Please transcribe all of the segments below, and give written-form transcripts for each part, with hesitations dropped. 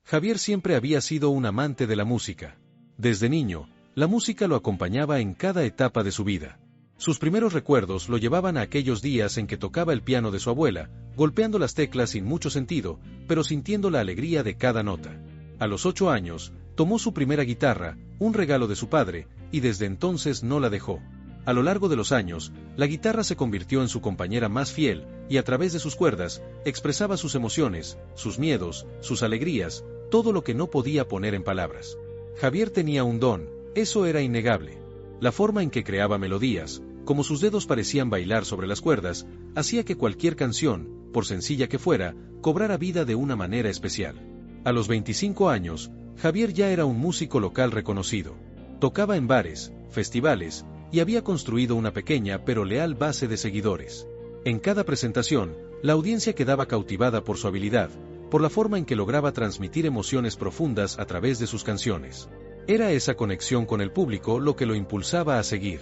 Javier siempre había sido un amante de la música. Desde niño, la música lo acompañaba en cada etapa de su vida. Sus primeros recuerdos lo llevaban a aquellos días en que tocaba el piano de su abuela, golpeando las teclas sin mucho sentido, pero sintiendo la alegría de cada nota. A los 8 años, tomó su primera guitarra, un regalo de su padre, y desde entonces no la dejó. A lo largo de los años, la guitarra se convirtió en su compañera más fiel, y a través de sus cuerdas, expresaba sus emociones, sus miedos, sus alegrías, todo lo que no podía poner en palabras. Javier tenía un don, eso era innegable. La forma en que creaba melodías, como sus dedos parecían bailar sobre las cuerdas, hacía que cualquier canción, por sencilla que fuera, cobrara vida de una manera especial. A los 25 años, Javier ya era un músico local reconocido. Tocaba en bares, festivales, y había construido una pequeña pero leal base de seguidores. En cada presentación, la audiencia quedaba cautivada por su habilidad, por la forma en que lograba transmitir emociones profundas a través de sus canciones. Era esa conexión con el público lo que lo impulsaba a seguir.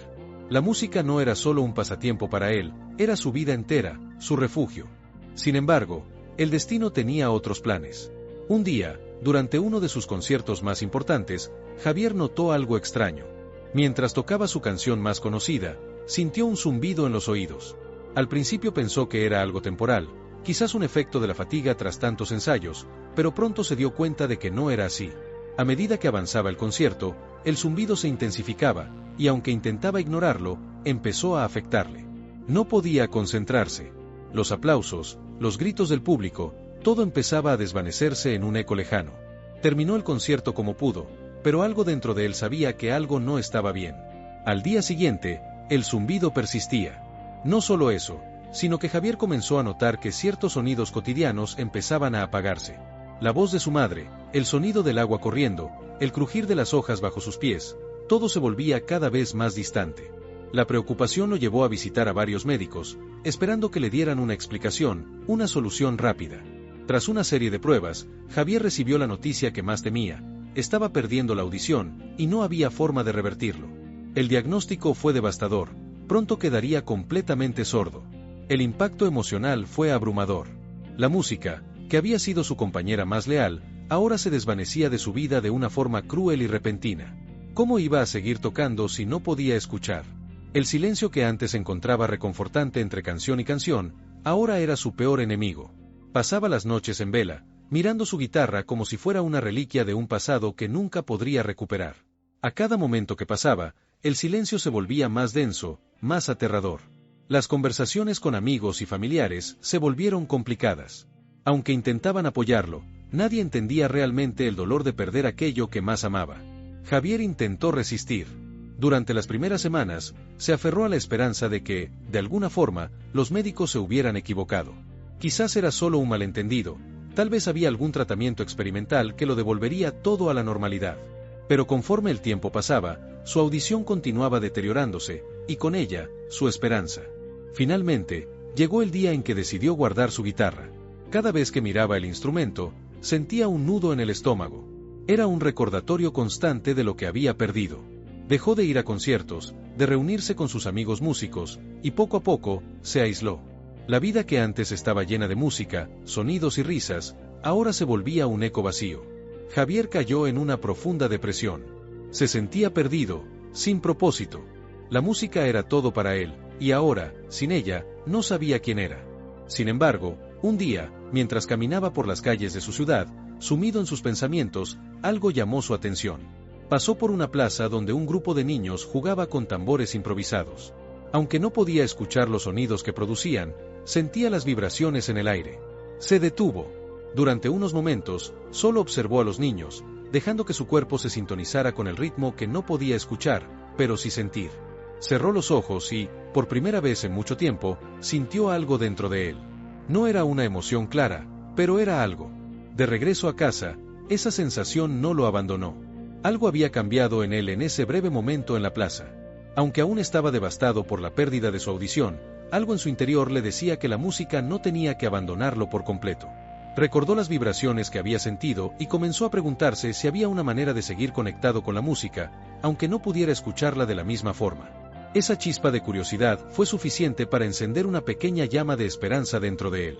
La música no era solo un pasatiempo para él, era su vida entera, su refugio. Sin embargo, el destino tenía otros planes. Un día, durante uno de sus conciertos más importantes, Javier notó algo extraño. Mientras tocaba su canción más conocida, sintió un zumbido en los oídos. Al principio pensó que era algo temporal, quizás un efecto de la fatiga tras tantos ensayos, pero pronto se dio cuenta de que no era así. A medida que avanzaba el concierto, el zumbido se intensificaba, y aunque intentaba ignorarlo, empezó a afectarle. No podía concentrarse. Los aplausos, los gritos del público, todo empezaba a desvanecerse en un eco lejano. Terminó el concierto como pudo, pero algo dentro de él sabía que algo no estaba bien. Al día siguiente, el zumbido persistía. No solo eso, sino que Javier comenzó a notar que ciertos sonidos cotidianos empezaban a apagarse. La voz de su madre, el sonido del agua corriendo, el crujir de las hojas bajo sus pies, todo se volvía cada vez más distante. La preocupación lo llevó a visitar a varios médicos, esperando que le dieran una explicación, una solución rápida. Tras una serie de pruebas, Javier recibió la noticia que más temía: estaba perdiendo la audición, y no había forma de revertirlo. El diagnóstico fue devastador, pronto quedaría completamente sordo. El impacto emocional fue abrumador. La música, que había sido su compañera más leal, ahora se desvanecía de su vida de una forma cruel y repentina. ¿Cómo iba a seguir tocando si no podía escuchar? El silencio que antes encontraba reconfortante entre canción y canción, ahora era su peor enemigo. Pasaba las noches en vela, mirando su guitarra como si fuera una reliquia de un pasado que nunca podría recuperar. A cada momento que pasaba, el silencio se volvía más denso, más aterrador. Las conversaciones con amigos y familiares se volvieron complicadas. Aunque intentaban apoyarlo, nadie entendía realmente el dolor de perder aquello que más amaba. Javier intentó resistir. Durante las primeras semanas, se aferró a la esperanza de que, de alguna forma, los médicos se hubieran equivocado. Quizás era solo un malentendido, tal vez había algún tratamiento experimental que lo devolvería todo a la normalidad. Pero conforme el tiempo pasaba, su audición continuaba deteriorándose, y con ella, su esperanza. Finalmente, llegó el día en que decidió guardar su guitarra. Cada vez que miraba el instrumento, sentía un nudo en el estómago. Era un recordatorio constante de lo que había perdido. Dejó de ir a conciertos, de reunirse con sus amigos músicos, y poco a poco, se aisló. La vida que antes estaba llena de música, sonidos y risas, ahora se volvía un eco vacío. Javier cayó en una profunda depresión. Se sentía perdido, sin propósito. La música era todo para él, y ahora, sin ella, no sabía quién era. Sin embargo, un día, mientras caminaba por las calles de su ciudad, sumido en sus pensamientos, algo llamó su atención. Pasó por una plaza donde un grupo de niños jugaba con tambores improvisados. Aunque no podía escuchar los sonidos que producían, sentía las vibraciones en el aire. Se detuvo. Durante unos momentos, solo observó a los niños, dejando que su cuerpo se sintonizara con el ritmo que no podía escuchar, pero sí sentir. Cerró los ojos y, por primera vez en mucho tiempo, sintió algo dentro de él. No era una emoción clara, pero era algo. De regreso a casa, esa sensación no lo abandonó. Algo había cambiado en él en ese breve momento en la plaza. Aunque aún estaba devastado por la pérdida de su audición, algo en su interior le decía que la música no tenía que abandonarlo por completo. Recordó las vibraciones que había sentido y comenzó a preguntarse si había una manera de seguir conectado con la música, aunque no pudiera escucharla de la misma forma. Esa chispa de curiosidad fue suficiente para encender una pequeña llama de esperanza dentro de él.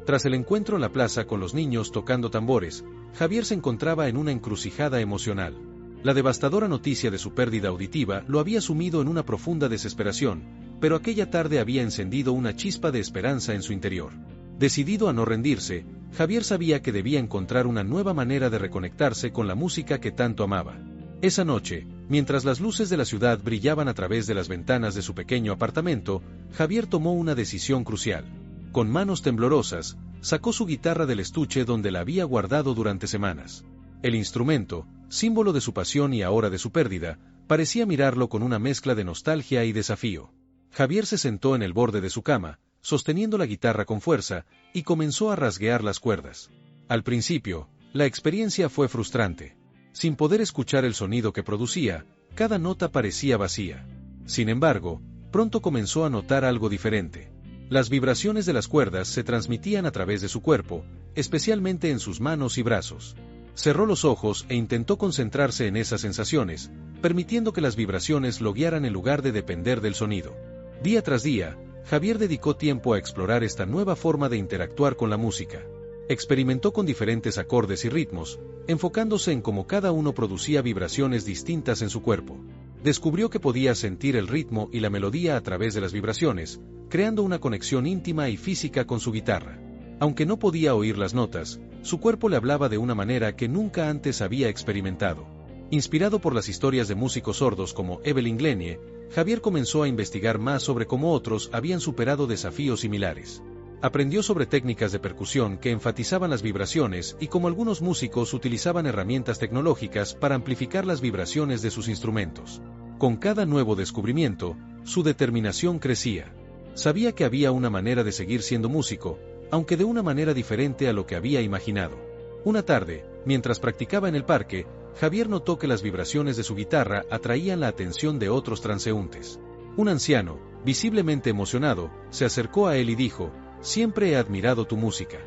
Tras el encuentro en la plaza con los niños tocando tambores, Javier se encontraba en una encrucijada emocional. La devastadora noticia de su pérdida auditiva lo había sumido en una profunda desesperación, pero aquella tarde había encendido una chispa de esperanza en su interior. Decidido a no rendirse, Javier sabía que debía encontrar una nueva manera de reconectarse con la música que tanto amaba. Esa noche, mientras las luces de la ciudad brillaban a través de las ventanas de su pequeño apartamento, Javier tomó una decisión crucial. Con manos temblorosas, sacó su guitarra del estuche donde la había guardado durante semanas. El instrumento, símbolo de su pasión y ahora de su pérdida, parecía mirarlo con una mezcla de nostalgia y desafío. Javier se sentó en el borde de su cama, sosteniendo la guitarra con fuerza, y comenzó a rasguear las cuerdas. Al principio, la experiencia fue frustrante. Sin poder escuchar el sonido que producía, cada nota parecía vacía. Sin embargo, pronto comenzó a notar algo diferente. Las vibraciones de las cuerdas se transmitían a través de su cuerpo, especialmente en sus manos y brazos. Cerró los ojos e intentó concentrarse en esas sensaciones, permitiendo que las vibraciones lo guiaran en lugar de depender del sonido. Día tras día, Javier dedicó tiempo a explorar esta nueva forma de interactuar con la música. Experimentó con diferentes acordes y ritmos, enfocándose en cómo cada uno producía vibraciones distintas en su cuerpo. Descubrió que podía sentir el ritmo y la melodía a través de las vibraciones, creando una conexión íntima y física con su guitarra. Aunque no podía oír las notas, su cuerpo le hablaba de una manera que nunca antes había experimentado. Inspirado por las historias de músicos sordos como Evelyn Glenie, Javier comenzó a investigar más sobre cómo otros habían superado desafíos similares. Aprendió sobre técnicas de percusión que enfatizaban las vibraciones y cómo algunos músicos utilizaban herramientas tecnológicas para amplificar las vibraciones de sus instrumentos. Con cada nuevo descubrimiento, su determinación crecía. Sabía que había una manera de seguir siendo músico, aunque de una manera diferente a lo que había imaginado. Una tarde, mientras practicaba en el parque, Javier notó que las vibraciones de su guitarra atraían la atención de otros transeúntes. Un anciano, visiblemente emocionado, se acercó a él y dijo: «Siempre he admirado tu música.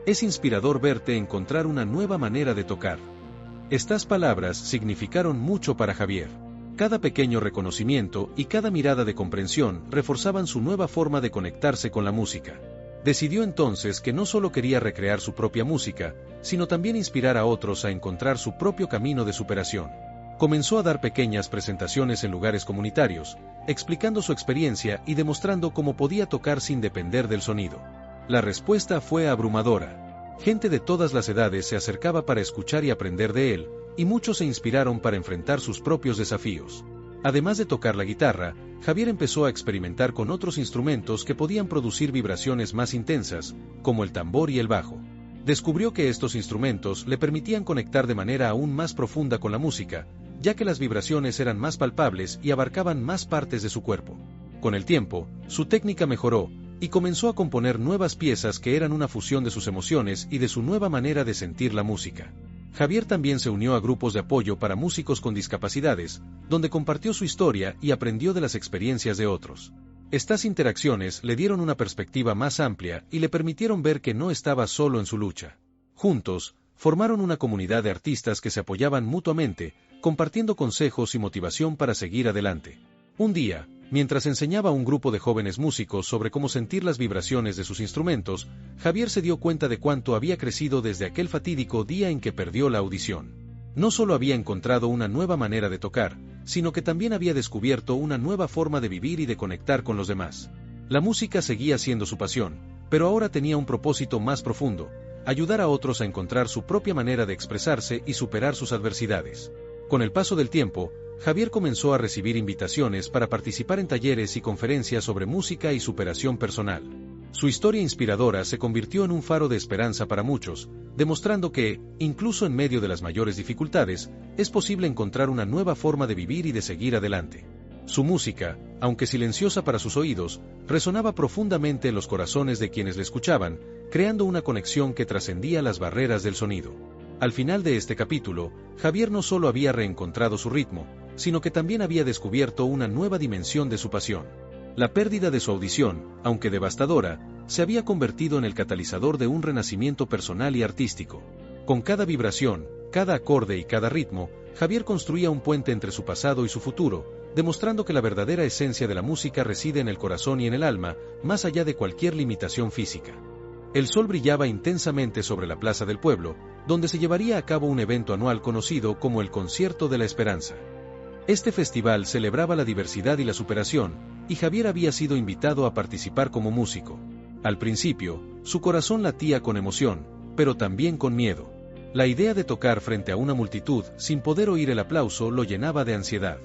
Es inspirador verte encontrar una nueva manera de tocar». Estas palabras significaron mucho para Javier. Cada pequeño reconocimiento y cada mirada de comprensión reforzaban su nueva forma de conectarse con la música. Decidió entonces que no solo quería recrear su propia música, sino también inspirar a otros a encontrar su propio camino de superación. Comenzó a dar pequeñas presentaciones en lugares comunitarios, explicando su experiencia y demostrando cómo podía tocar sin depender del sonido. La respuesta fue abrumadora. Gente de todas las edades se acercaba para escuchar y aprender de él, y muchos se inspiraron para enfrentar sus propios desafíos. Además de tocar la guitarra, Javier empezó a experimentar con otros instrumentos que podían producir vibraciones más intensas, como el tambor y el bajo. Descubrió que estos instrumentos le permitían conectar de manera aún más profunda con la música, ya que las vibraciones eran más palpables y abarcaban más partes de su cuerpo. Con el tiempo, su técnica mejoró, y comenzó a componer nuevas piezas que eran una fusión de sus emociones y de su nueva manera de sentir la música. Javier también se unió a grupos de apoyo para músicos con discapacidades, donde compartió su historia y aprendió de las experiencias de otros. Estas interacciones le dieron una perspectiva más amplia y le permitieron ver que no estaba solo en su lucha. Juntos, formaron una comunidad de artistas que se apoyaban mutuamente, compartiendo consejos y motivación para seguir adelante. Un día, mientras enseñaba a un grupo de jóvenes músicos sobre cómo sentir las vibraciones de sus instrumentos, Javier se dio cuenta de cuánto había crecido desde aquel fatídico día en que perdió la audición. No solo había encontrado una nueva manera de tocar, sino que también había descubierto una nueva forma de vivir y de conectar con los demás. La música seguía siendo su pasión, pero ahora tenía un propósito más profundo: ayudar a otros a encontrar su propia manera de expresarse y superar sus adversidades. Con el paso del tiempo, Javier comenzó a recibir invitaciones para participar en talleres y conferencias sobre música y superación personal. Su historia inspiradora se convirtió en un faro de esperanza para muchos, demostrando que, incluso en medio de las mayores dificultades, es posible encontrar una nueva forma de vivir y de seguir adelante. Su música, aunque silenciosa para sus oídos, resonaba profundamente en los corazones de quienes le escuchaban, creando una conexión que trascendía las barreras del sonido. Al final de este capítulo, Javier no solo había reencontrado su ritmo, sino que también había descubierto una nueva dimensión de su pasión. La pérdida de su audición, aunque devastadora, se había convertido en el catalizador de un renacimiento personal y artístico. Con cada vibración, cada acorde y cada ritmo, Javier construía un puente entre su pasado y su futuro, demostrando que la verdadera esencia de la música reside en el corazón y en el alma, más allá de cualquier limitación física. El sol brillaba intensamente sobre la plaza del pueblo, donde se llevaría a cabo un evento anual conocido como el Concierto de la Esperanza. Este festival celebraba la diversidad y la superación, y Javier había sido invitado a participar como músico. Al principio, su corazón latía con emoción, pero también con miedo. La idea de tocar frente a una multitud sin poder oír el aplauso lo llenaba de ansiedad.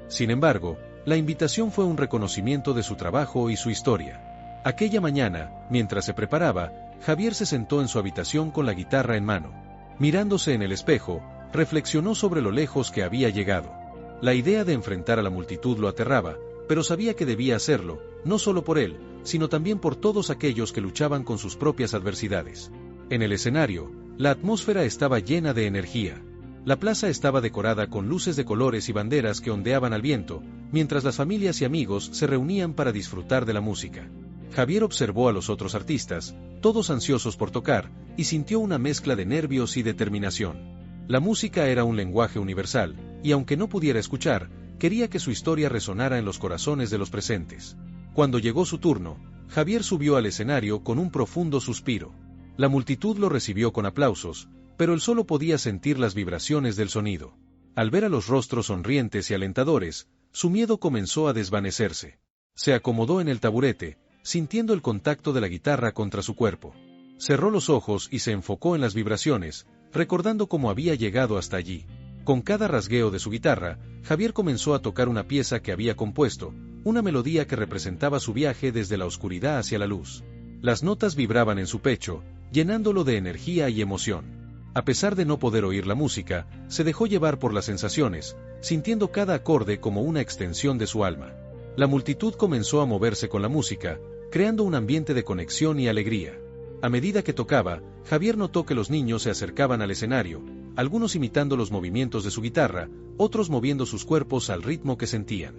Sin embargo, la invitación fue un reconocimiento de su trabajo y su historia. Aquella mañana, mientras se preparaba, Javier se sentó en su habitación con la guitarra en mano. Mirándose en el espejo, reflexionó sobre lo lejos que había llegado. La idea de enfrentar a la multitud lo aterraba, pero sabía que debía hacerlo, no solo por él, sino también por todos aquellos que luchaban con sus propias adversidades. En el escenario, la atmósfera estaba llena de energía. La plaza estaba decorada con luces de colores y banderas que ondeaban al viento, mientras las familias y amigos se reunían para disfrutar de la música. Javier observó a los otros artistas, todos ansiosos por tocar, y sintió una mezcla de nervios y determinación. La música era un lenguaje universal, y aunque no pudiera escuchar, quería que su historia resonara en los corazones de los presentes. Cuando llegó su turno, Javier subió al escenario con un profundo suspiro. La multitud lo recibió con aplausos, pero él solo podía sentir las vibraciones del sonido. Al ver a los rostros sonrientes y alentadores, su miedo comenzó a desvanecerse. Se acomodó en el taburete, sintiendo el contacto de la guitarra contra su cuerpo. Cerró los ojos y se enfocó en las vibraciones, recordando cómo había llegado hasta allí. Con cada rasgueo de su guitarra, Javier comenzó a tocar una pieza que había compuesto, una melodía que representaba su viaje desde la oscuridad hacia la luz. Las notas vibraban en su pecho, llenándolo de energía y emoción. A pesar de no poder oír la música, se dejó llevar por las sensaciones, sintiendo cada acorde como una extensión de su alma. La multitud comenzó a moverse con la música, creando un ambiente de conexión y alegría. A medida que tocaba, Javier notó que los niños se acercaban al escenario, algunos imitando los movimientos de su guitarra, otros moviendo sus cuerpos al ritmo que sentían.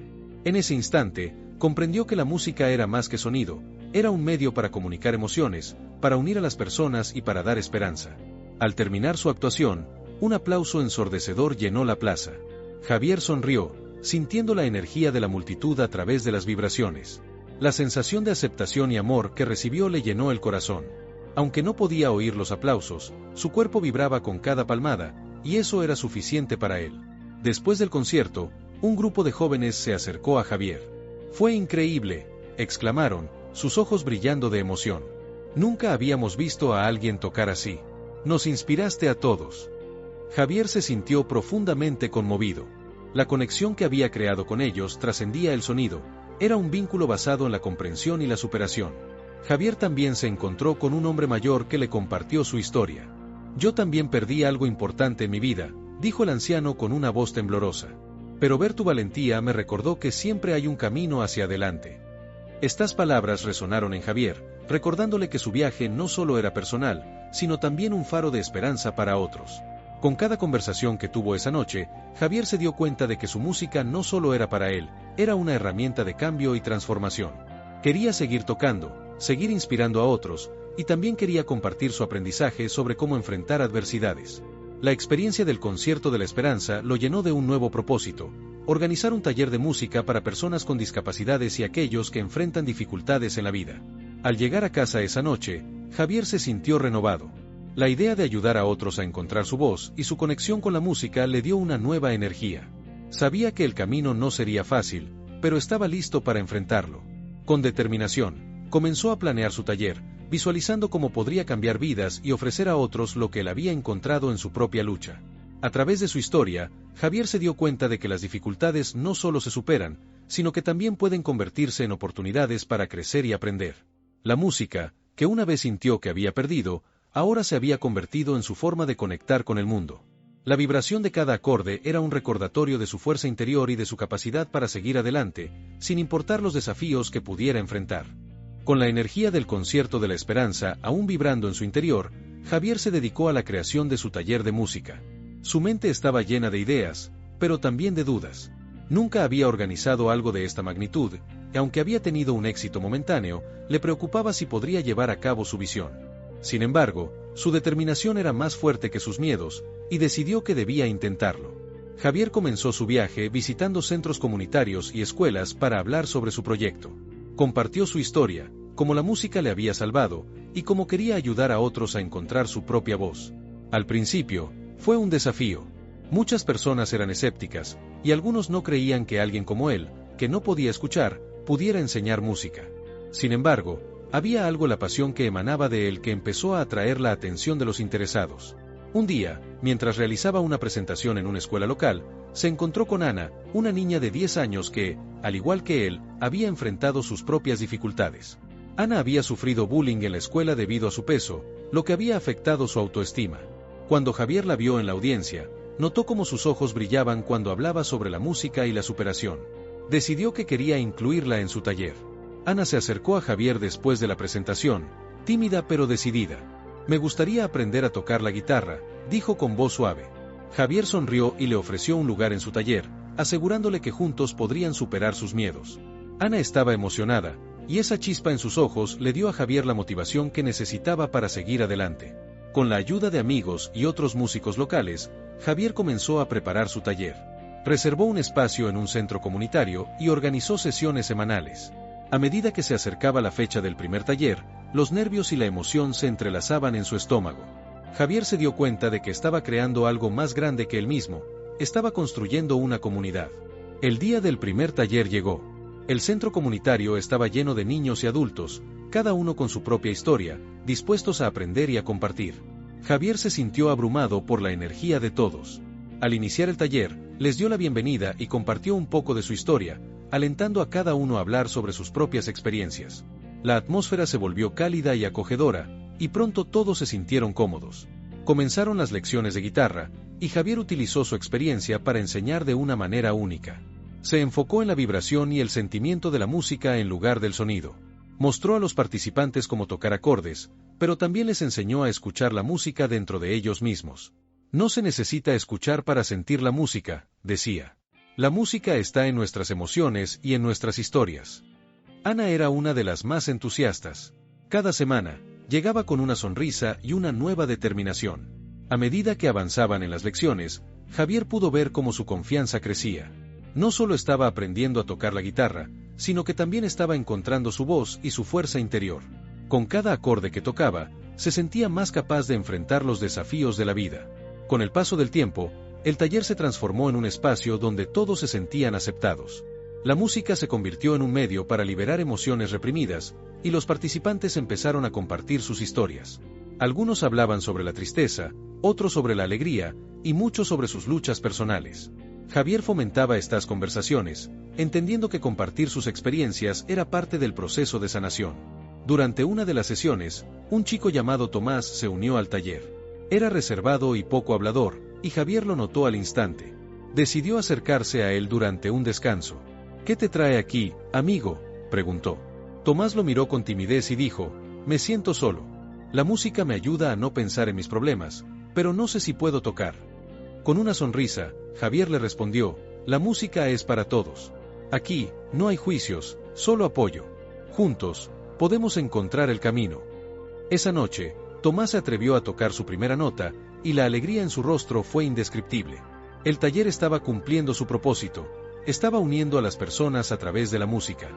En ese instante, comprendió que la música era más que sonido, era un medio para comunicar emociones, para unir a las personas y para dar esperanza. Al terminar su actuación, un aplauso ensordecedor llenó la plaza. Javier sonrió, sintiendo la energía de la multitud a través de las vibraciones. La sensación de aceptación y amor que recibió le llenó el corazón. Aunque no podía oír los aplausos, su cuerpo vibraba con cada palmada, y eso era suficiente para él. Después del concierto, un grupo de jóvenes se acercó a Javier. «¡Fue increíble!», exclamaron, sus ojos brillando de emoción. «Nunca habíamos visto a alguien tocar así. Nos inspiraste a todos». Javier se sintió profundamente conmovido. La conexión que había creado con ellos trascendía el sonido, era un vínculo basado en la comprensión y la superación. Javier también se encontró con un hombre mayor que le compartió su historia. «Yo también perdí algo importante en mi vida», dijo el anciano con una voz temblorosa. «Pero ver tu valentía me recordó que siempre hay un camino hacia adelante». Estas palabras resonaron en Javier, recordándole que su viaje no solo era personal, sino también un faro de esperanza para otros. Con cada conversación que tuvo esa noche, Javier se dio cuenta de que su música no solo era para él, era una herramienta de cambio y transformación. Quería seguir tocando, seguir inspirando a otros, y también quería compartir su aprendizaje sobre cómo enfrentar adversidades. La experiencia del Concierto de la Esperanza lo llenó de un nuevo propósito: organizar un taller de música para personas con discapacidades y aquellos que enfrentan dificultades en la vida. Al llegar a casa esa noche, Javier se sintió renovado. La idea de ayudar a otros a encontrar su voz y su conexión con la música le dio una nueva energía. Sabía que el camino no sería fácil, pero estaba listo para enfrentarlo. Con determinación, comenzó a planear su taller, visualizando cómo podría cambiar vidas y ofrecer a otros lo que él había encontrado en su propia lucha. A través de su historia, Javier se dio cuenta de que las dificultades no solo se superan, sino que también pueden convertirse en oportunidades para crecer y aprender. La música, que una vez sintió que había perdido, ahora se había convertido en su forma de conectar con el mundo. La vibración de cada acorde era un recordatorio de su fuerza interior y de su capacidad para seguir adelante, sin importar los desafíos que pudiera enfrentar. Con la energía del Concierto de la Esperanza aún vibrando en su interior, Javier se dedicó a la creación de su taller de música. Su mente estaba llena de ideas, pero también de dudas. Nunca había organizado algo de esta magnitud, y aunque había tenido un éxito momentáneo, le preocupaba si podría llevar a cabo su visión. Sin embargo, su determinación era más fuerte que sus miedos, y decidió que debía intentarlo. Javier comenzó su viaje visitando centros comunitarios y escuelas para hablar sobre su proyecto. Compartió su historia, cómo la música le había salvado, y como quería ayudar a otros a encontrar su propia voz. Al principio, fue un desafío. Muchas personas eran escépticas, y algunos no creían que alguien como él, que no podía escuchar, pudiera enseñar música. Sin embargo, había algo la pasión que emanaba de él que empezó a atraer la atención de los interesados. Un día, mientras realizaba una presentación en una escuela local, se encontró con Ana, una niña de 10 años que, al igual que él, había enfrentado sus propias dificultades. Ana había sufrido bullying en la escuela debido a su peso, lo que había afectado su autoestima. Cuando Javier la vio en la audiencia, notó cómo sus ojos brillaban cuando hablaba sobre la música y la superación. Decidió que quería incluirla en su taller. Ana se acercó a Javier después de la presentación, tímida pero decidida. «Me gustaría aprender a tocar la guitarra», dijo con voz suave. Javier sonrió y le ofreció un lugar en su taller, asegurándole que juntos podrían superar sus miedos. Ana estaba emocionada, y esa chispa en sus ojos le dio a Javier la motivación que necesitaba para seguir adelante. Con la ayuda de amigos y otros músicos locales, Javier comenzó a preparar su taller. Reservó un espacio en un centro comunitario y organizó sesiones semanales. A medida que se acercaba la fecha del primer taller, los nervios y la emoción se entrelazaban en su estómago. Javier se dio cuenta de que estaba creando algo más grande que él mismo, estaba construyendo una comunidad. El día del primer taller llegó. El centro comunitario estaba lleno de niños y adultos, cada uno con su propia historia, dispuestos a aprender y a compartir. Javier se sintió abrumado por la energía de todos. Al iniciar el taller, les dio la bienvenida y compartió un poco de su historia, alentando a cada uno a hablar sobre sus propias experiencias. La atmósfera se volvió cálida y acogedora, y pronto todos se sintieron cómodos. Comenzaron las lecciones de guitarra, y Javier utilizó su experiencia para enseñar de una manera única. Se enfocó en la vibración y el sentimiento de la música en lugar del sonido. Mostró a los participantes cómo tocar acordes, pero también les enseñó a escuchar la música dentro de ellos mismos. «No se necesita escuchar para sentir la música», decía. «La música está en nuestras emociones y en nuestras historias». Ana era una de las más entusiastas. Cada semana, llegaba con una sonrisa y una nueva determinación. A medida que avanzaban en las lecciones, Javier pudo ver cómo su confianza crecía. No solo estaba aprendiendo a tocar la guitarra, sino que también estaba encontrando su voz y su fuerza interior. Con cada acorde que tocaba, se sentía más capaz de enfrentar los desafíos de la vida. Con el paso del tiempo, el taller se transformó en un espacio donde todos se sentían aceptados. La música se convirtió en un medio para liberar emociones reprimidas, y los participantes empezaron a compartir sus historias. Algunos hablaban sobre la tristeza, otros sobre la alegría, y muchos sobre sus luchas personales. Javier fomentaba estas conversaciones, entendiendo que compartir sus experiencias era parte del proceso de sanación. Durante una de las sesiones, un chico llamado Tomás se unió al taller. Era reservado y poco hablador, y Javier lo notó al instante. Decidió acercarse a él durante un descanso. «¿Qué te trae aquí, amigo?», preguntó. Tomás lo miró con timidez y dijo: «Me siento solo. La música me ayuda a no pensar en mis problemas, pero no sé si puedo tocar». Con una sonrisa, Javier le respondió: «La música es para todos. Aquí, no hay juicios, solo apoyo. Juntos, podemos encontrar el camino». Esa noche, Tomás se atrevió a tocar su primera nota, y la alegría en su rostro fue indescriptible. El taller estaba cumpliendo su propósito, estaba uniendo a las personas a través de la música.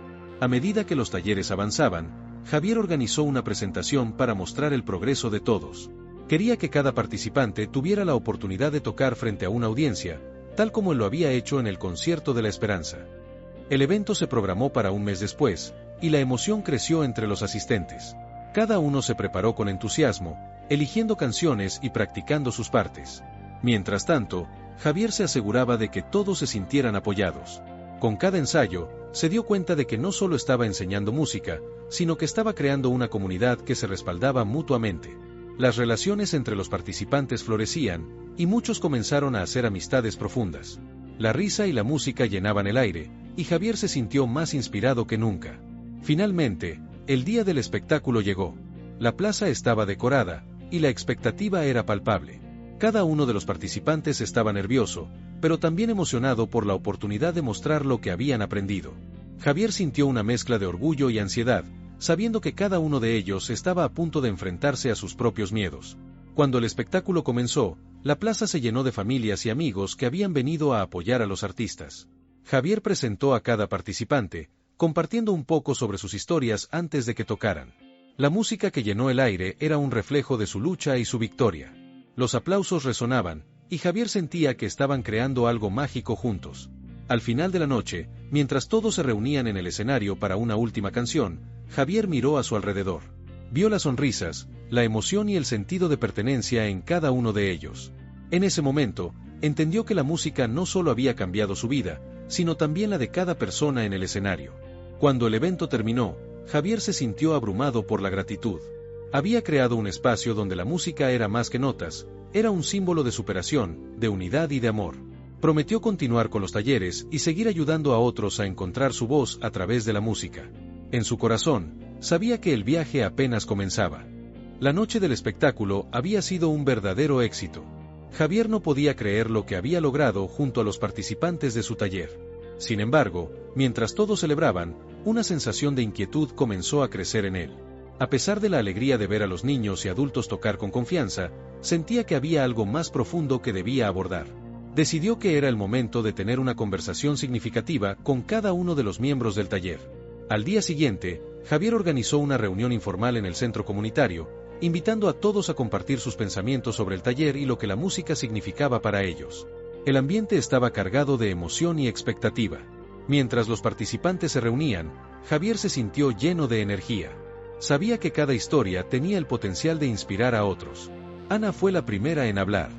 A medida que los talleres avanzaban, Javier organizó una presentación para mostrar el progreso de todos. Quería que cada participante tuviera la oportunidad de tocar frente a una audiencia, tal como él lo había hecho en el Concierto de la Esperanza. El evento se programó para un mes después, y la emoción creció entre los asistentes. Cada uno se preparó con entusiasmo, eligiendo canciones y practicando sus partes. Mientras tanto, Javier se aseguraba de que todos se sintieran apoyados. Con cada ensayo, se dio cuenta de que no solo estaba enseñando música, sino que estaba creando una comunidad que se respaldaba mutuamente. Las relaciones entre los participantes florecían, y muchos comenzaron a hacer amistades profundas. La risa y la música llenaban el aire, y Javier se sintió más inspirado que nunca. Finalmente, el día del espectáculo llegó. La plaza estaba decorada, y la expectativa era palpable. Cada uno de los participantes estaba nervioso, pero también emocionado por la oportunidad de mostrar lo que habían aprendido. Javier sintió una mezcla de orgullo y ansiedad, sabiendo que cada uno de ellos estaba a punto de enfrentarse a sus propios miedos. Cuando el espectáculo comenzó, la plaza se llenó de familias y amigos que habían venido a apoyar a los artistas. Javier presentó a cada participante, compartiendo un poco sobre sus historias antes de que tocaran. La música que llenó el aire era un reflejo de su lucha y su victoria. Los aplausos resonaban, y Javier sentía que estaban creando algo mágico juntos. Al final de la noche, mientras todos se reunían en el escenario para una última canción, Javier miró a su alrededor. Vio las sonrisas, la emoción y el sentido de pertenencia en cada uno de ellos. En ese momento, entendió que la música no solo había cambiado su vida, sino también la de cada persona en el escenario. Cuando el evento terminó, Javier se sintió abrumado por la gratitud. Había creado un espacio donde la música era más que notas, era un símbolo de superación, de unidad y de amor. Prometió continuar con los talleres y seguir ayudando a otros a encontrar su voz a través de la música. En su corazón, sabía que el viaje apenas comenzaba. La noche del espectáculo había sido un verdadero éxito. Javier no podía creer lo que había logrado junto a los participantes de su taller. Sin embargo, mientras todos celebraban, una sensación de inquietud comenzó a crecer en él. A pesar de la alegría de ver a los niños y adultos tocar con confianza, sentía que había algo más profundo que debía abordar. Decidió que era el momento de tener una conversación significativa con cada uno de los miembros del taller. Al día siguiente, Javier organizó una reunión informal en el centro comunitario, invitando a todos a compartir sus pensamientos sobre el taller y lo que la música significaba para ellos. El ambiente estaba cargado de emoción y expectativa. Mientras los participantes se reunían, Javier se sintió lleno de energía. Sabía que cada historia tenía el potencial de inspirar a otros. Ana fue la primera en hablar.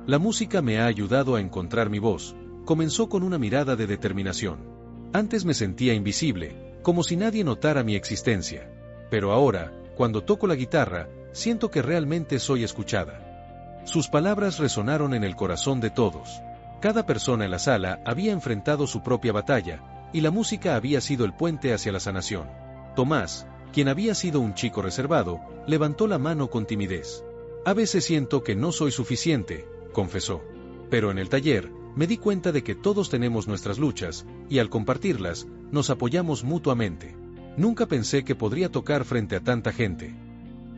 La música me ha ayudado a encontrar mi voz, comenzó con una mirada de determinación. Antes me sentía invisible, como si nadie notara mi existencia. Pero ahora, cuando toco la guitarra, siento que realmente soy escuchada. Sus palabras resonaron en el corazón de todos. Cada persona en la sala había enfrentado su propia batalla, y la música había sido el puente hacia la sanación. Tomás, quien había sido un chico reservado, levantó la mano con timidez. A veces siento que no soy suficiente, confesó. Pero en el taller, me di cuenta de que todos tenemos nuestras luchas, y al compartirlas, nos apoyamos mutuamente. Nunca pensé que podría tocar frente a tanta gente.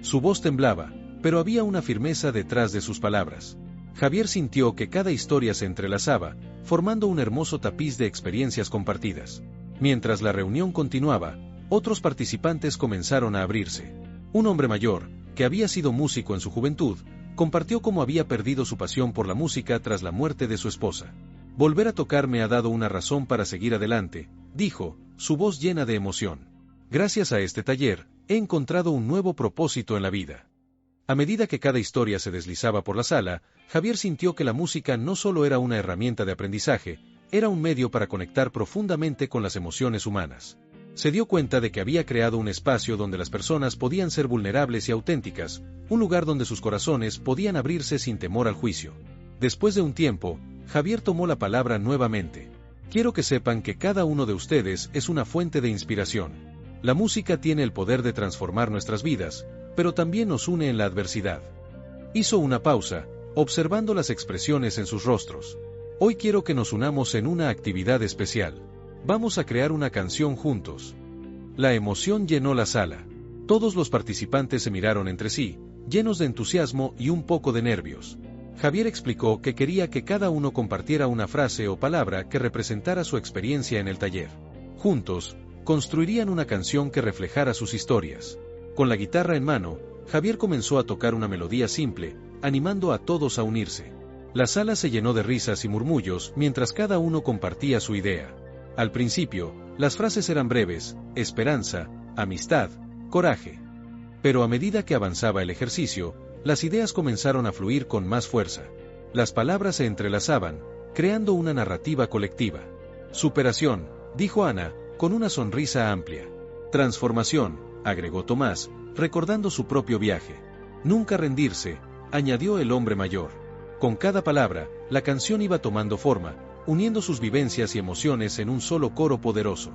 Su voz temblaba, pero había una firmeza detrás de sus palabras. Javier sintió que cada historia se entrelazaba, formando un hermoso tapiz de experiencias compartidas. Mientras la reunión continuaba, otros participantes comenzaron a abrirse. Un hombre mayor, que había sido músico en su juventud, compartió cómo había perdido su pasión por la música tras la muerte de su esposa. Volver a tocar me ha dado una razón para seguir adelante, dijo, su voz llena de emoción. Gracias a este taller, he encontrado un nuevo propósito en la vida. A medida que cada historia se deslizaba por la sala, Javier sintió que la música no solo era una herramienta de aprendizaje, era un medio para conectar profundamente con las emociones humanas. Se dio cuenta de que había creado un espacio donde las personas podían ser vulnerables y auténticas, un lugar donde sus corazones podían abrirse sin temor al juicio. Después de un tiempo, Javier tomó la palabra nuevamente. Quiero que sepan que cada uno de ustedes es una fuente de inspiración. La música tiene el poder de transformar nuestras vidas, pero también nos une en la adversidad. Hizo una pausa, observando las expresiones en sus rostros. Hoy quiero que nos unamos en una actividad especial. Vamos a crear una canción juntos. La emoción llenó la sala. Todos los participantes se miraron entre sí, llenos de entusiasmo y un poco de nervios. Javier explicó que quería que cada uno compartiera una frase o palabra que representara su experiencia en el taller. Juntos, construirían una canción que reflejara sus historias. Con la guitarra en mano, Javier comenzó a tocar una melodía simple, animando a todos a unirse. La sala se llenó de risas y murmullos mientras cada uno compartía su idea. Al principio, las frases eran breves: esperanza, amistad, coraje. Pero a medida que avanzaba el ejercicio, las ideas comenzaron a fluir con más fuerza. Las palabras se entrelazaban, creando una narrativa colectiva. Superación, dijo Ana, con una sonrisa amplia. Transformación, agregó Tomás, recordando su propio viaje. Nunca rendirse, añadió el hombre mayor. Con cada palabra, la canción iba tomando forma, uniendo sus vivencias y emociones en un solo coro poderoso.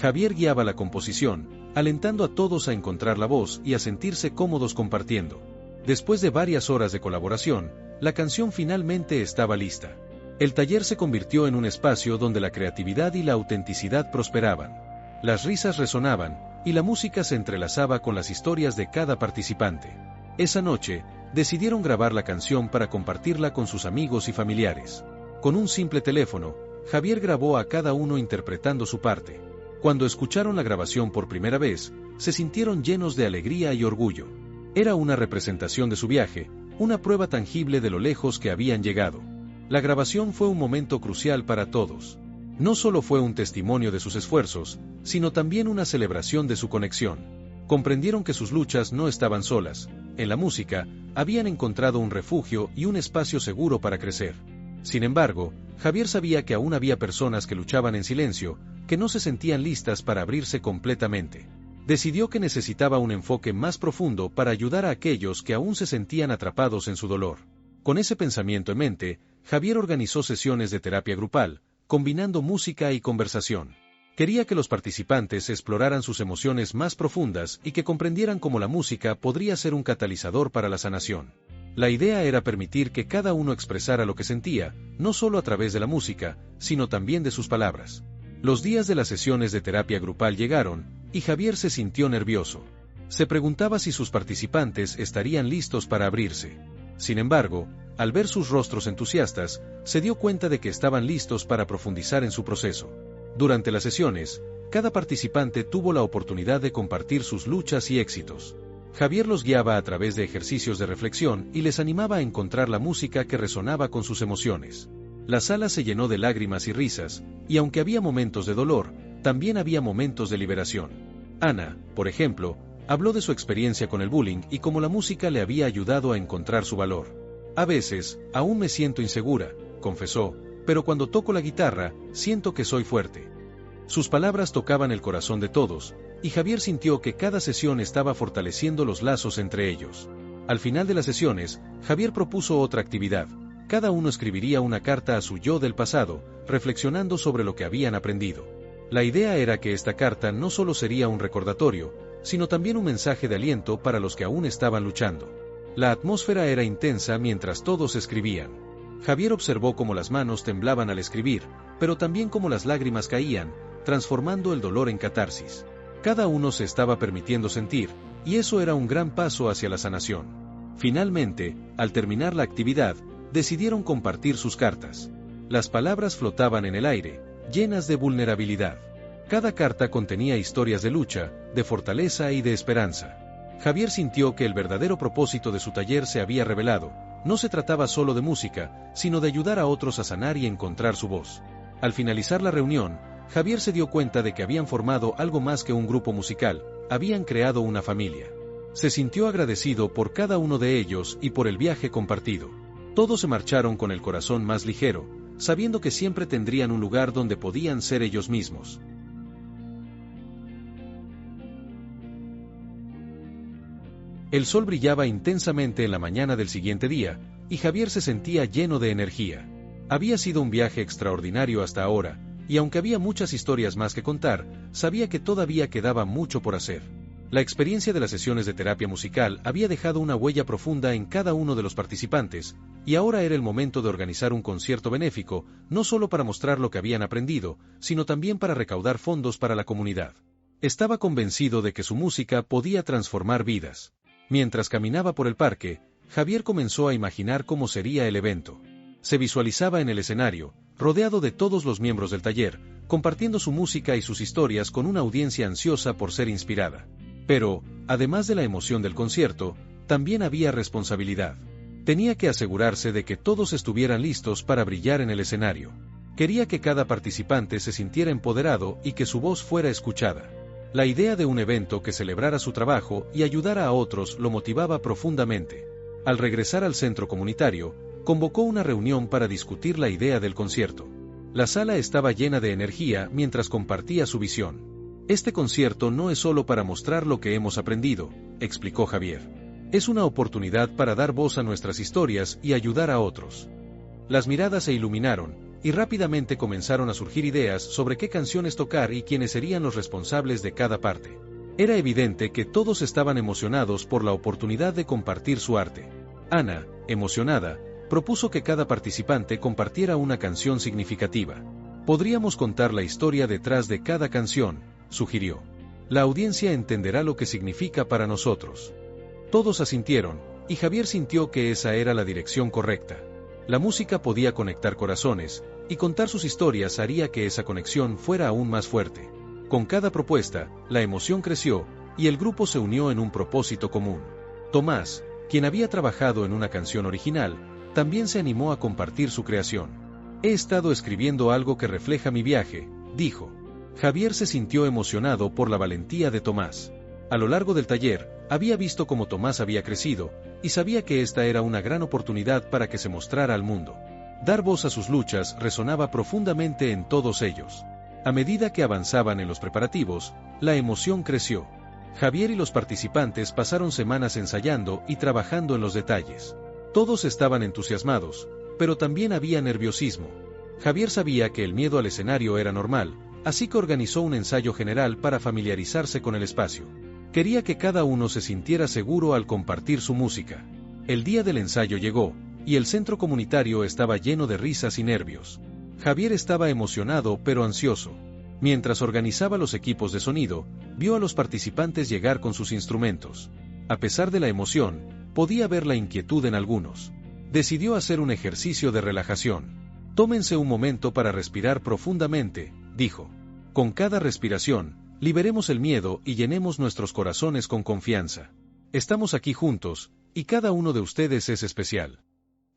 Javier guiaba la composición, alentando a todos a encontrar la voz y a sentirse cómodos compartiendo. Después de varias horas de colaboración, la canción finalmente estaba lista. El taller se convirtió en un espacio donde la creatividad y la autenticidad prosperaban. Las risas resonaban, y la música se entrelazaba con las historias de cada participante. Esa noche, decidieron grabar la canción para compartirla con sus amigos y familiares. Con un simple teléfono, Javier grabó a cada uno interpretando su parte. Cuando escucharon la grabación por primera vez, se sintieron llenos de alegría y orgullo. Era una representación de su viaje, una prueba tangible de lo lejos que habían llegado. La grabación fue un momento crucial para todos. No solo fue un testimonio de sus esfuerzos, sino también una celebración de su conexión. Comprendieron que sus luchas no estaban solas. En la música, habían encontrado un refugio y un espacio seguro para crecer. Sin embargo, Javier sabía que aún había personas que luchaban en silencio, que no se sentían listas para abrirse completamente. Decidió que necesitaba un enfoque más profundo para ayudar a aquellos que aún se sentían atrapados en su dolor. Con ese pensamiento en mente, Javier organizó sesiones de terapia grupal, combinando música y conversación. Quería que los participantes exploraran sus emociones más profundas y que comprendieran cómo la música podría ser un catalizador para la sanación. La idea era permitir que cada uno expresara lo que sentía, no solo a través de la música, sino también de sus palabras. Los días de las sesiones de terapia grupal llegaron, y Javier se sintió nervioso. Se preguntaba si sus participantes estarían listos para abrirse. Sin embargo, al ver sus rostros entusiastas, se dio cuenta de que estaban listos para profundizar en su proceso. Durante las sesiones, cada participante tuvo la oportunidad de compartir sus luchas y éxitos. Javier los guiaba a través de ejercicios de reflexión y les animaba a encontrar la música que resonaba con sus emociones. La sala se llenó de lágrimas y risas, y aunque había momentos de dolor, también había momentos de liberación. Ana, por ejemplo, habló de su experiencia con el bullying y cómo la música le había ayudado a encontrar su valor. A veces, aún me siento insegura, confesó, pero cuando toco la guitarra, siento que soy fuerte. Sus palabras tocaban el corazón de todos, y Javier sintió que cada sesión estaba fortaleciendo los lazos entre ellos. Al final de las sesiones, Javier propuso otra actividad. Cada uno escribiría una carta a su yo del pasado, reflexionando sobre lo que habían aprendido. La idea era que esta carta no solo sería un recordatorio, sino también un mensaje de aliento para los que aún estaban luchando. La atmósfera era intensa mientras todos escribían. Javier observó cómo las manos temblaban al escribir, pero también cómo las lágrimas caían, transformando el dolor en catarsis. Cada uno se estaba permitiendo sentir, y eso era un gran paso hacia la sanación. Finalmente, al terminar la actividad, decidieron compartir sus cartas. Las palabras flotaban en el aire, llenas de vulnerabilidad. Cada carta contenía historias de lucha, de fortaleza y de esperanza. Javier sintió que el verdadero propósito de su taller se había revelado. No se trataba solo de música, sino de ayudar a otros a sanar y encontrar su voz. Al finalizar la reunión, Javier se dio cuenta de que habían formado algo más que un grupo musical, habían creado una familia. Se sintió agradecido por cada uno de ellos y por el viaje compartido. Todos se marcharon con el corazón más ligero, sabiendo que siempre tendrían un lugar donde podían ser ellos mismos. El sol brillaba intensamente en la mañana del siguiente día, y Javier se sentía lleno de energía. Había sido un viaje extraordinario hasta ahora, y aunque había muchas historias más que contar, sabía que todavía quedaba mucho por hacer. La experiencia de las sesiones de terapia musical había dejado una huella profunda en cada uno de los participantes, y ahora era el momento de organizar un concierto benéfico, no solo para mostrar lo que habían aprendido, sino también para recaudar fondos para la comunidad. Estaba convencido de que su música podía transformar vidas. Mientras caminaba por el parque, Javier comenzó a imaginar cómo sería el evento. Se visualizaba en el escenario, rodeado de todos los miembros del taller, compartiendo su música y sus historias con una audiencia ansiosa por ser inspirada. Pero, además de la emoción del concierto, también había responsabilidad. Tenía que asegurarse de que todos estuvieran listos para brillar en el escenario. Quería que cada participante se sintiera empoderado y que su voz fuera escuchada. La idea de un evento que celebrara su trabajo y ayudara a otros lo motivaba profundamente. Al regresar al centro comunitario, convocó una reunión para discutir la idea del concierto. La sala estaba llena de energía mientras compartía su visión. Este concierto no es solo para mostrar lo que hemos aprendido, explicó Javier. Es una oportunidad para dar voz a nuestras historias y ayudar a otros. Las miradas se iluminaron, y rápidamente comenzaron a surgir ideas sobre qué canciones tocar y quiénes serían los responsables de cada parte. Era evidente que todos estaban emocionados por la oportunidad de compartir su arte. Ana, emocionada, propuso que cada participante compartiera una canción significativa. Podríamos contar la historia detrás de cada canción, sugirió. La audiencia entenderá lo que significa para nosotros. Todos asintieron, y Javier sintió que esa era la dirección correcta. La música podía conectar corazones, y contar sus historias haría que esa conexión fuera aún más fuerte. Con cada propuesta, la emoción creció, y el grupo se unió en un propósito común. Tomás, quien había trabajado en una canción original, también se animó a compartir su creación. He estado escribiendo algo que refleja mi viaje, dijo. Javier se sintió emocionado por la valentía de Tomás. A lo largo del taller, había visto cómo Tomás había crecido, y sabía que esta era una gran oportunidad para que se mostrara al mundo. Dar voz a sus luchas resonaba profundamente en todos ellos. A medida que avanzaban en los preparativos, la emoción creció. Javier y los participantes pasaron semanas ensayando y trabajando en los detalles. Todos estaban entusiasmados, pero también había nerviosismo. Javier sabía que el miedo al escenario era normal, así que organizó un ensayo general para familiarizarse con el espacio. Quería que cada uno se sintiera seguro al compartir su música. El día del ensayo llegó, y el centro comunitario estaba lleno de risas y nervios. Javier estaba emocionado pero ansioso. Mientras organizaba los equipos de sonido, vio a los participantes llegar con sus instrumentos. A pesar de la emoción, podía ver la inquietud en algunos. Decidió hacer un ejercicio de relajación. Tómense un momento para respirar profundamente, dijo. Con cada respiración, liberemos el miedo y llenemos nuestros corazones con confianza. Estamos aquí juntos, y cada uno de ustedes es especial.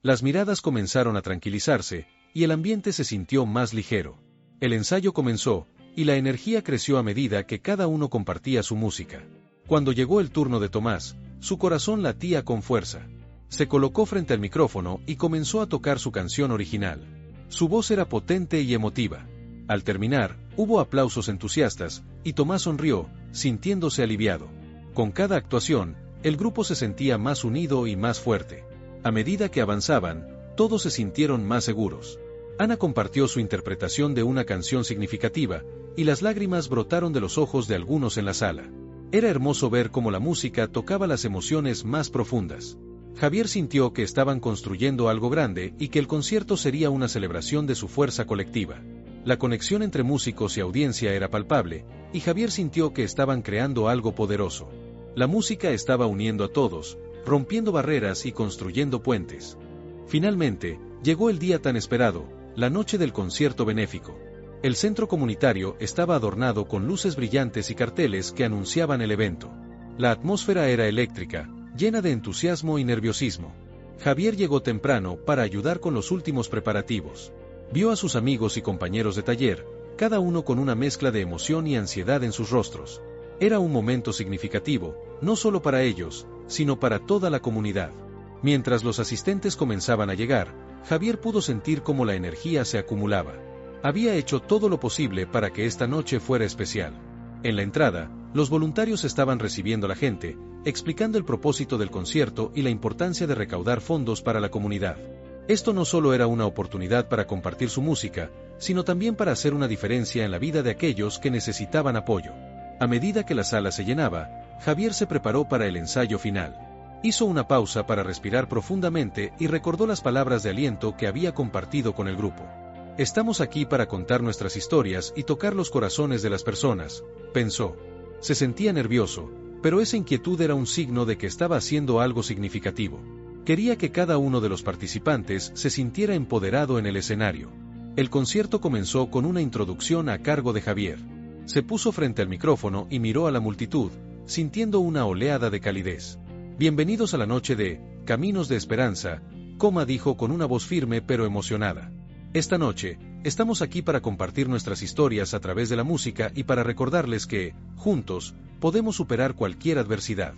Las miradas comenzaron a tranquilizarse, y el ambiente se sintió más ligero. El ensayo comenzó, y la energía creció a medida que cada uno compartía su música. Cuando llegó el turno de Tomás, su corazón latía con fuerza. Se colocó frente al micrófono y comenzó a tocar su canción original. Su voz era potente y emotiva. Al terminar, hubo aplausos entusiastas, y Tomás sonrió, sintiéndose aliviado. Con cada actuación, el grupo se sentía más unido y más fuerte. A medida que avanzaban, todos se sintieron más seguros. Ana compartió su interpretación de una canción significativa, y las lágrimas brotaron de los ojos de algunos en la sala. Era hermoso ver cómo la música tocaba las emociones más profundas. Javier sintió que estaban construyendo algo grande y que el concierto sería una celebración de su fuerza colectiva. La conexión entre músicos y audiencia era palpable, y Javier sintió que estaban creando algo poderoso. La música estaba uniendo a todos, rompiendo barreras y construyendo puentes. Finalmente, llegó el día tan esperado, la noche del concierto benéfico. El centro comunitario estaba adornado con luces brillantes y carteles que anunciaban el evento. La atmósfera era eléctrica, llena de entusiasmo y nerviosismo. Javier llegó temprano para ayudar con los últimos preparativos. Vio a sus amigos y compañeros de taller, cada uno con una mezcla de emoción y ansiedad en sus rostros. Era un momento significativo, no solo para ellos, sino para toda la comunidad. Mientras los asistentes comenzaban a llegar, Javier pudo sentir cómo la energía se acumulaba. Había hecho todo lo posible para que esta noche fuera especial. En la entrada, los voluntarios estaban recibiendo a la gente, explicando el propósito del concierto y la importancia de recaudar fondos para la comunidad. Esto no solo era una oportunidad para compartir su música, sino también para hacer una diferencia en la vida de aquellos que necesitaban apoyo. A medida que la sala se llenaba, Javier se preparó para el ensayo final. Hizo una pausa para respirar profundamente y recordó las palabras de aliento que había compartido con el grupo. Estamos aquí para contar nuestras historias y tocar los corazones de las personas, pensó. Se sentía nervioso, pero esa inquietud era un signo de que estaba haciendo algo significativo. Quería que cada uno de los participantes se sintiera empoderado en el escenario. El concierto comenzó con una introducción a cargo de Javier. Se puso frente al micrófono y miró a la multitud, sintiendo una oleada de calidez. Bienvenidos a la noche de Caminos de Esperanza, dijo con una voz firme pero emocionada. Esta noche, estamos aquí para compartir nuestras historias a través de la música y para recordarles que, juntos, podemos superar cualquier adversidad.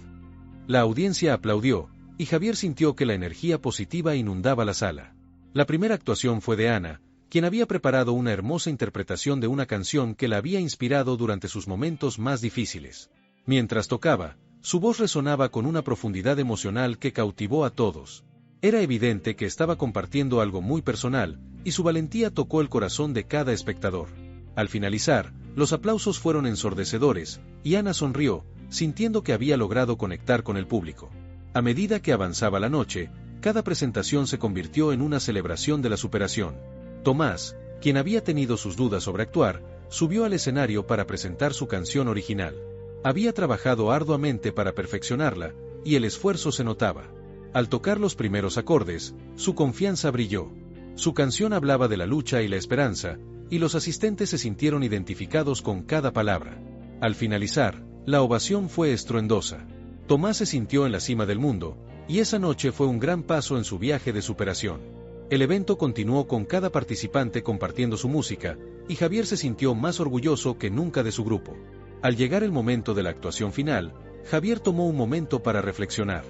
La audiencia aplaudió, y Javier sintió que la energía positiva inundaba la sala. La primera actuación fue de Ana, quien había preparado una hermosa interpretación de una canción que la había inspirado durante sus momentos más difíciles. Mientras tocaba, su voz resonaba con una profundidad emocional que cautivó a todos. Era evidente que estaba compartiendo algo muy personal, y su valentía tocó el corazón de cada espectador. Al finalizar, los aplausos fueron ensordecedores, y Ana sonrió, sintiendo que había logrado conectar con el público. A medida que avanzaba la noche, cada presentación se convirtió en una celebración de la superación. Tomás, quien había tenido sus dudas sobre actuar, subió al escenario para presentar su canción original. Había trabajado arduamente para perfeccionarla, y el esfuerzo se notaba. Al tocar los primeros acordes, su confianza brilló. Su canción hablaba de la lucha y la esperanza, y los asistentes se sintieron identificados con cada palabra. Al finalizar, la ovación fue estruendosa. Tomás se sintió en la cima del mundo, y esa noche fue un gran paso en su viaje de superación. El evento continuó con cada participante compartiendo su música, y Javier se sintió más orgulloso que nunca de su grupo. Al llegar el momento de la actuación final, Javier tomó un momento para reflexionar.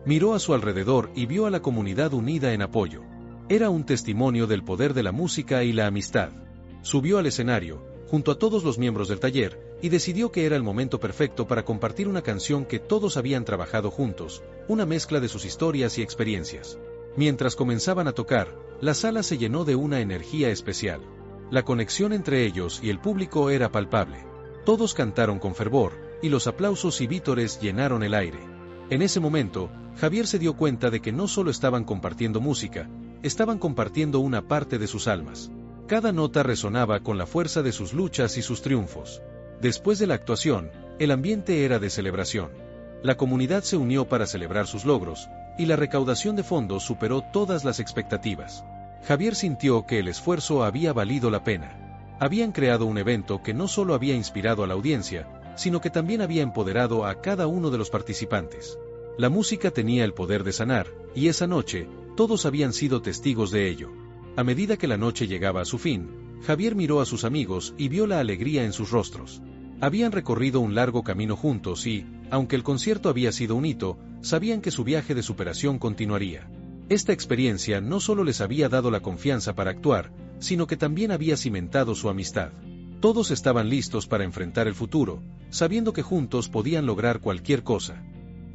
Miró a su alrededor y vio a la comunidad unida en apoyo. Era un testimonio del poder de la música y la amistad. Subió al escenario, junto a todos los miembros del taller, y decidió que era el momento perfecto para compartir una canción que todos habían trabajado juntos, una mezcla de sus historias y experiencias. Mientras comenzaban a tocar, la sala se llenó de una energía especial. La conexión entre ellos y el público era palpable. Todos cantaron con fervor, y los aplausos y vítores llenaron el aire. En ese momento, Javier se dio cuenta de que no solo estaban compartiendo música, estaban compartiendo una parte de sus almas. Cada nota resonaba con la fuerza de sus luchas y sus triunfos. Después de la actuación, el ambiente era de celebración. La comunidad se unió para celebrar sus logros, y la recaudación de fondos superó todas las expectativas. Javier sintió que el esfuerzo había valido la pena. Habían creado un evento que no solo había inspirado a la audiencia, sino que también había empoderado a cada uno de los participantes. La música tenía el poder de sanar, y esa noche, todos habían sido testigos de ello. A medida que la noche llegaba a su fin, Javier miró a sus amigos y vio la alegría en sus rostros. Habían recorrido un largo camino juntos y, aunque el concierto había sido un hito, sabían que su viaje de superación continuaría. Esta experiencia no solo les había dado la confianza para actuar, sino que también había cimentado su amistad. Todos estaban listos para enfrentar el futuro, sabiendo que juntos podían lograr cualquier cosa.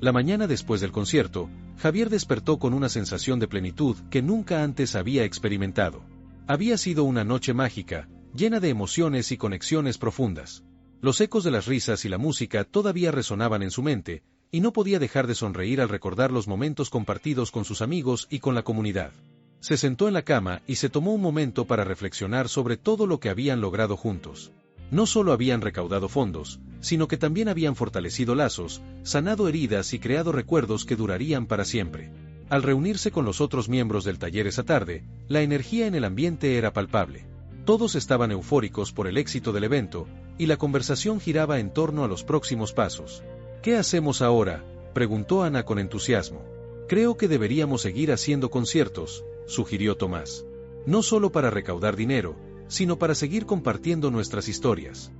La mañana después del concierto, Javier despertó con una sensación de plenitud que nunca antes había experimentado. Había sido una noche mágica, llena de emociones y conexiones profundas. Los ecos de las risas y la música todavía resonaban en su mente, y no podía dejar de sonreír al recordar los momentos compartidos con sus amigos y con la comunidad. Se sentó en la cama y se tomó un momento para reflexionar sobre todo lo que habían logrado juntos. No solo habían recaudado fondos, sino que también habían fortalecido lazos, sanado heridas y creado recuerdos que durarían para siempre. Al reunirse con los otros miembros del taller esa tarde, la energía en el ambiente era palpable. Todos estaban eufóricos por el éxito del evento, y la conversación giraba en torno a los próximos pasos. ¿Qué hacemos ahora?, preguntó Ana con entusiasmo. Creo que deberíamos seguir haciendo conciertos, sugirió Tomás. No solo para recaudar dinero, sino para seguir compartiendo nuestras historias.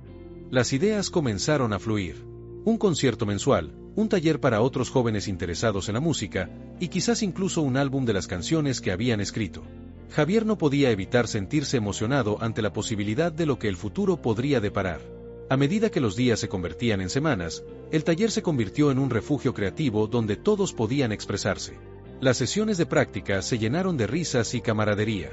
Las ideas comenzaron a fluir. Un concierto mensual, un taller para otros jóvenes interesados en la música, y quizás incluso un álbum de las canciones que habían escrito. Javier no podía evitar sentirse emocionado ante la posibilidad de lo que el futuro podría deparar. A medida que los días se convertían en semanas, el taller se convirtió en un refugio creativo donde todos podían expresarse. Las sesiones de práctica se llenaron de risas y camaradería.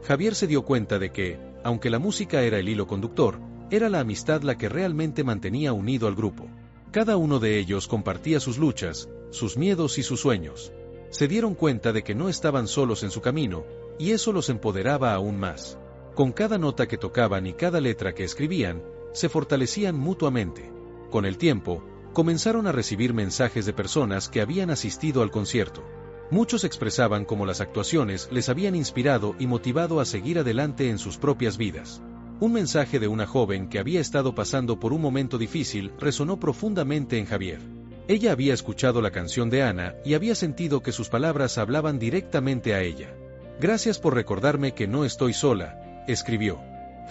Javier se dio cuenta de que, aunque la música era el hilo conductor, era la amistad la que realmente mantenía unido al grupo. Cada uno de ellos compartía sus luchas, sus miedos y sus sueños. Se dieron cuenta de que no estaban solos en su camino, y eso los empoderaba aún más. Con cada nota que tocaban y cada letra que escribían, se fortalecían mutuamente. Con el tiempo, comenzaron a recibir mensajes de personas que habían asistido al concierto. Muchos expresaban cómo las actuaciones les habían inspirado y motivado a seguir adelante en sus propias vidas. Un mensaje de una joven que había estado pasando por un momento difícil resonó profundamente en Javier. Ella había escuchado la canción de Ana y había sentido que sus palabras hablaban directamente a ella. Gracias por recordarme que no estoy sola, escribió.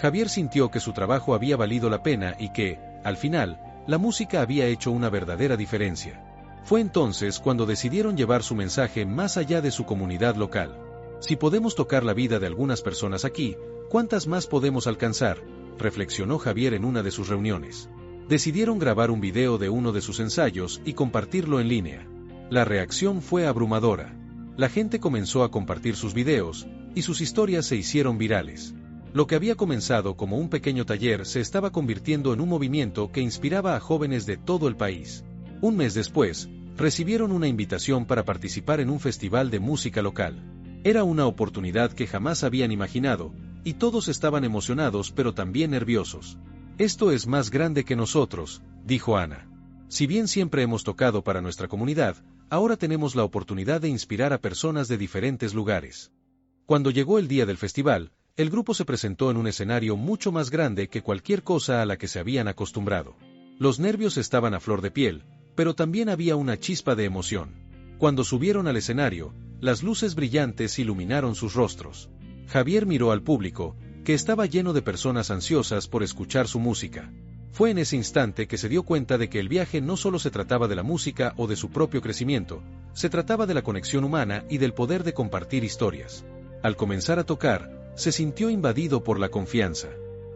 Javier sintió que su trabajo había valido la pena y que, al final, la música había hecho una verdadera diferencia. Fue entonces cuando decidieron llevar su mensaje más allá de su comunidad local. Si podemos tocar la vida de algunas personas aquí, ¿cuántas más podemos alcanzar?, reflexionó Javier en una de sus reuniones. Decidieron grabar un video de uno de sus ensayos y compartirlo en línea. La reacción fue abrumadora. La gente comenzó a compartir sus videos, y sus historias se hicieron virales. Lo que había comenzado como un pequeño taller se estaba convirtiendo en un movimiento que inspiraba a jóvenes de todo el país. Un mes después, recibieron una invitación para participar en un festival de música local. Era una oportunidad que jamás habían imaginado, y todos estaban emocionados pero también nerviosos. Esto es más grande que nosotros, dijo Ana. Si bien siempre hemos tocado para nuestra comunidad, ahora tenemos la oportunidad de inspirar a personas de diferentes lugares. Cuando llegó el día del festival, El grupo se presentó en un escenario mucho más grande que cualquier cosa a la que se habían acostumbrado. Los nervios estaban a flor de piel, pero también había una chispa de emoción. Cuando subieron al escenario, las luces brillantes iluminaron sus rostros. Javier miró al público, que estaba lleno de personas ansiosas por escuchar su música. Fue en ese instante que se dio cuenta de que el viaje no solo se trataba de la música o de su propio crecimiento, se trataba de la conexión humana y del poder de compartir historias. Al comenzar a tocar, se sintió invadido por la confianza.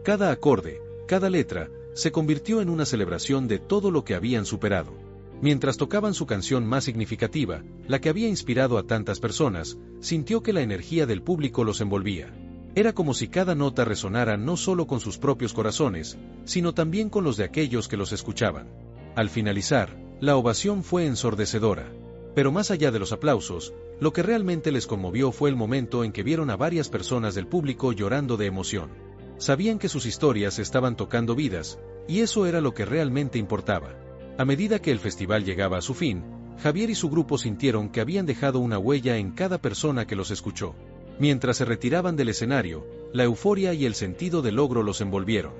Cada acorde, cada letra, se convirtió en una celebración de todo lo que habían superado. Mientras tocaban su canción más significativa, la que había inspirado a tantas personas, sintió que la energía del público los envolvía. Era como si cada nota resonara no solo con sus propios corazones, sino también con los de aquellos que los escuchaban. Al finalizar, la ovación fue ensordecedora. Pero más allá de los aplausos, lo que realmente les conmovió fue el momento en que vieron a varias personas del público llorando de emoción. Sabían que sus historias estaban tocando vidas, y eso era lo que realmente importaba. A medida que el festival llegaba a su fin, Javier y su grupo sintieron que habían dejado una huella en cada persona que los escuchó. Mientras se retiraban del escenario, la euforia y el sentido de logro los envolvieron.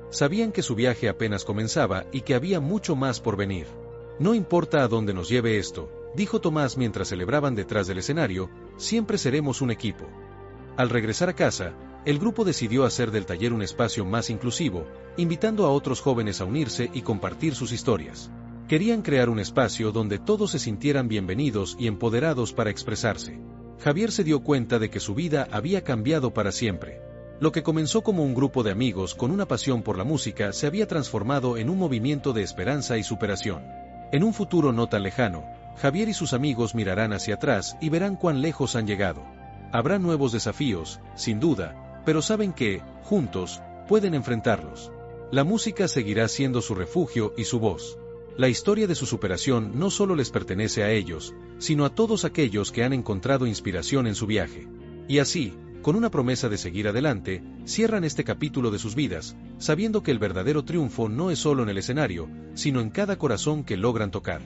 Sabían que su viaje apenas comenzaba y que había mucho más por venir. No importa a dónde nos lleve esto, dijo Tomás mientras celebraban detrás del escenario, siempre seremos un equipo. Al regresar a casa, el grupo decidió hacer del taller un espacio más inclusivo, invitando a otros jóvenes a unirse y compartir sus historias. Querían crear un espacio donde todos se sintieran bienvenidos y empoderados para expresarse. Javier se dio cuenta de que su vida había cambiado para siempre. Lo que comenzó como un grupo de amigos con una pasión por la música se había transformado en un movimiento de esperanza y superación. En un futuro no tan lejano, Javier y sus amigos mirarán hacia atrás y verán cuán lejos han llegado. Habrá nuevos desafíos, sin duda, pero saben que, juntos, pueden enfrentarlos. La música seguirá siendo su refugio y su voz. La historia de su superación no solo les pertenece a ellos, sino a todos aquellos que han encontrado inspiración en su viaje. Y así, con una promesa de seguir adelante, cierran este capítulo de sus vidas, sabiendo que el verdadero triunfo no es solo en el escenario, sino en cada corazón que logran tocar.